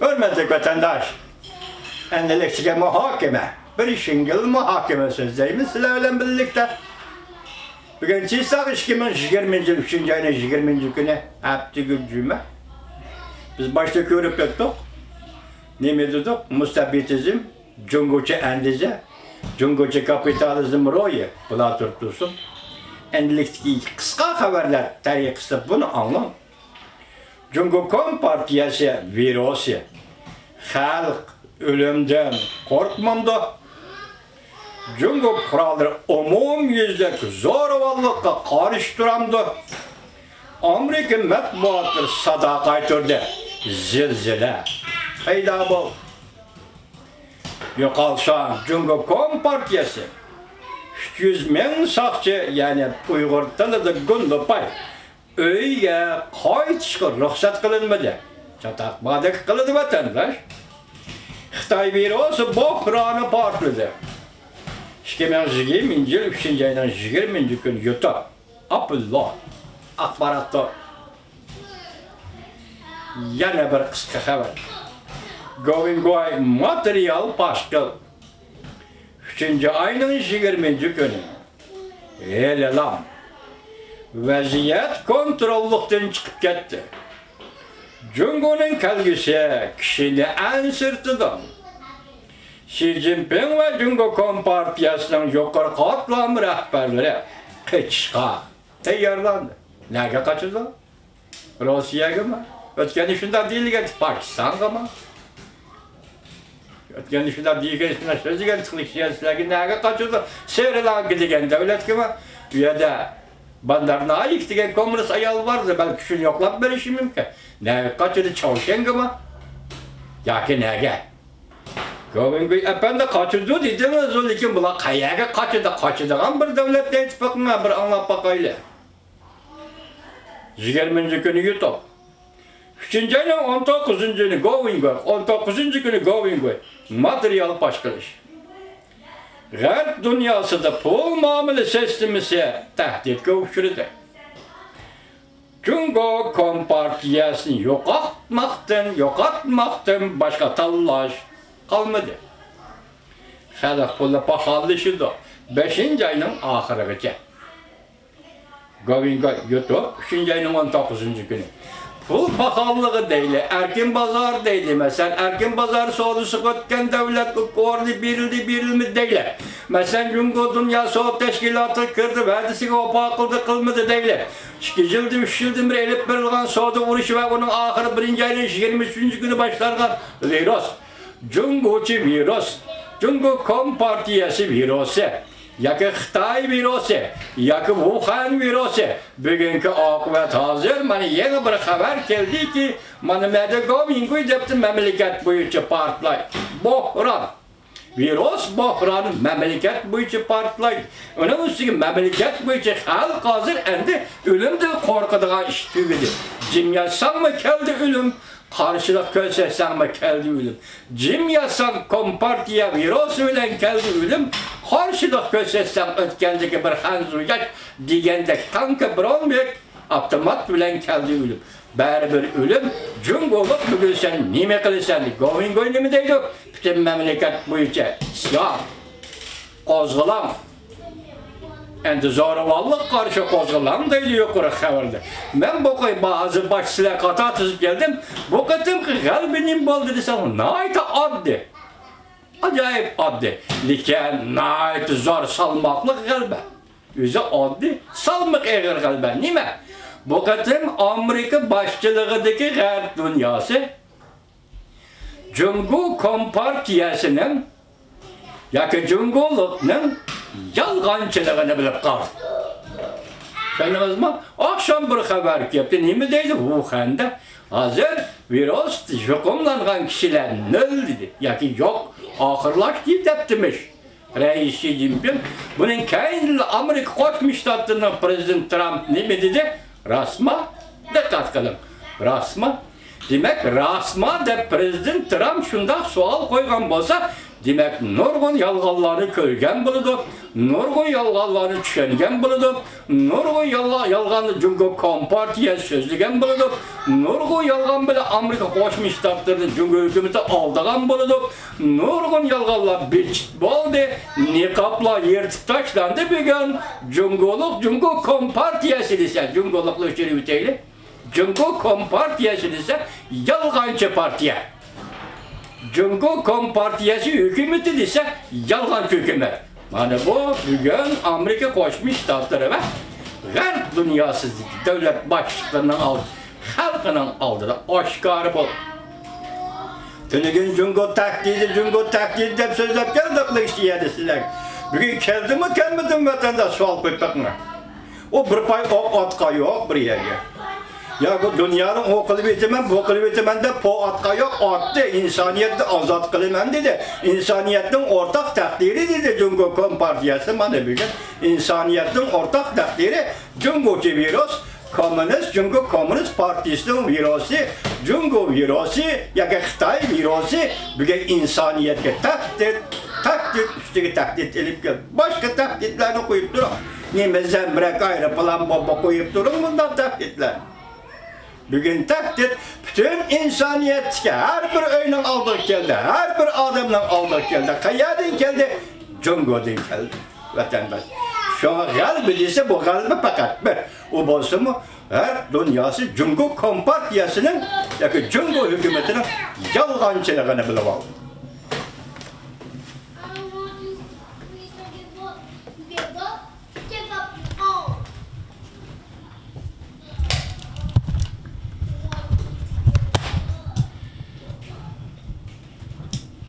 Hürmetli vatandaş, endelikçiye muhakeme, bir şingil muhakeme sözlerimiz sizlerle birlikte. Bugün çizsak 2020 yıl 3. ayının 20. günü hafta gücüme. Biz başta görüp yattık. Ne dedik? Müstabitizm, Cungoçu endize, Cungoçu kapitalizm royu, bula tutulsun. Endelikçi kısa haberler tarihçisi bunu anlam. Cungo Kompartiyası virüsü, halk ölümden korkmamdı. Cungo kuralları umum yüzlük zorbalıkla karıştıramdı. Amerika matbuatları sadakat türde zilzile peyda bol. Yokalsan Cungo Kompartiyası 300 bin sakçı yani Uygur tanıdı gündü pay. Öyge kayıtışkı ruhsat kılınmadı. Çatak badık kılıdı vatandaş. Xitay virüsü buhranı partladı. 2020 yıl 3. ayının 20. gün yutu. Abdullah akbaratta yana bir kısa haber. Govingoy materyal başkıl. 3. ayının 20. günü. Elelam. Vaziyet kontrolluktan çıkıp gitti. Cungo'nun kelgisi kişini en sırtıdan. Xi Jinping ve Cungo Kompartiyası'nın yukarı katlam rehberleri kaçışka tayarlandı. Neye kaçırdı? Rusya'ya mı? Ötken şunda değil ki Pakistan'a mı? Ötken şunda değil ki sözü ki tıklık siyasilerine neye kaçırdı? Seyreden gidigen devlet gibi ya da bandarına ayık diyen komünist ayal vardı. Belki şunu yoklap verişim mümkün. Neye kaçırdı Çavuşen gibi? Ya ki neye? Govingoy efendi kaçırdı dediniz o lekin bular qayaga kaçırdıgan bir devletne ittifaqına bir anlap bakaylı. 20. günü yutup. 3. ayının 19. günü Govingoy, 19. günü Govingoy materyal başkılış. G'arb dünyasında pul muamele sistemisi tehditke uçurdu. Cungo Kompartiyasını yokatmaktan başka tallaş kalmadı. Xalq pulu pahalışıdı. 5. ayının ahırıgıca. Govingoy yutup 3. ayının 19. günü. Pul pahalılığı değil, erkin bazar değil. Mesela erkin bazar soğudusu ötken devlet ordu birilmi değil. Mesela Cungo Dünya Soğuk Teşkilatı kırdı, verdisi opa kılmadı değil. 2 yılda 3 yılda bir elip verilgan soğudu vuruşu ve onun ahırı 1. ayının 23. günü başlargan virüs. Cungoçu virüs, Cungo Kompartiyası virüsü, yakı Xitay virüsü, yakı Wuhan virüsü. Bugünkü akıbet hazır, bana yeni bir haber geldi ki, bana Govingoy depti memleket boyunca partlay. Buhran. Virüs buhranı memleket boyunca partlay. Onun üstüne memleket boyunca halk hazır, endi ölümde korkuduğun iş tügüdü. Cim yazsan mı geldi ölüm? Karşılık göstersen mi geldi ölüm? Cim yazsan Kompartiya virüsü ile geldi ölüm. Karşılık göstersen ötkendeki bir hanzuyacak diyende kanka bronbek avtomat bilen geldi ölüm. Bari bir ölüm, Cungoluk bugün sen nime kılırsan, Govingoy nime deydi? Bütün memleket boyunca siyah, kozgulan. Endi zoravallık karşı kozgulan deydi yukarı haberde. Ben bu koy bazı başçılar kata tızıp geldim, bu katım ki kalbinin boldu desem, naita addı. Acayip addı. Liken naita zor salmaklık kalbe. Yüze addı, salmak eğer kalbe. Nime? Bu katım Amerika başçılığındaki G'arb dünyası Cungo Kompartiyası'nın yakı Cungoluk'un yalgancılığını bilip kaldı. Şanınız mı? Akşam bir haber yaptı. Nime deydi? Wuhan'da hazır virüs yukumlanan kişiler nöl dedi. Yakı yok, ahırlaş deyip deptimiş. Reis Xi Jinping bunun kendini Amerika Koçmuş Ştatları'nın Prezident Trump nime dedi? Rasma, dikkat kılın. Rasma, demek rasma de Prezident Trump şunda sual koygan bolsa Demek nurgun yalğanları kölgen buludu, nurgun yalğanları tüşengen buludu, nurgun yalğanı Cumhur Kompartiya sözlügen buludu, nurgun yalğan bile Amerika Koşmuş Ştatlarını Cumhur hükümeti aldığan buludu, nurgun yalğanlar bilçit boldu, nikapla yertip taşlandı bugün Cumhur Kompartiyası ise, Cumhurluklu şerifteyle, Cumhur Kompartiyası ise yalğancı partiye. Cumhur Kompartiyası hükümeti ise yalğancı hükümet. Yani bu bugün Amerika Koşmuş Ştatları ve Garp dünyası devlet başlıklarının aldı, halkının aldı da aşkarı bol. Tünügün Cumhur taklidi deyip sözlep geldik işleyedi sizler. Bugün keldi mi kelmedin vatanda sual koypak mı? O bir pay atka yok bir yerge. Ya bu dünyanın o kılıbetimen de po atka yok attı. İnsaniyeti azat kılımen dedi. İnsaniyetin ortak takdiri dedi Cumhur Kompartiyası bana bugün. İnsaniyetin ortak takdiri Cumhurcu virüs. Cumhur Komünist Partisi'nin virüsü, Cumhur virüsü, ya ki Xitay virüsü, bugün insaniyetke takdit edip gel. Başka taklitlerini koyup durun. Nime zemrek ayrı plan baba koyup durun bundan taklitler. Bugün taklit bütün insaniyetke her bir öynen aldık geldi, her bir adamdan aldık geldi. Kayadın geldi, Cumhur'dan geldi vatandaş. Şu an galbi ise bu galbi fakat bir. O bolsa mı her dünyası Cumhur Kompartiyasının, ya ki Cumhur hükümetinin yalğancılığını bile var.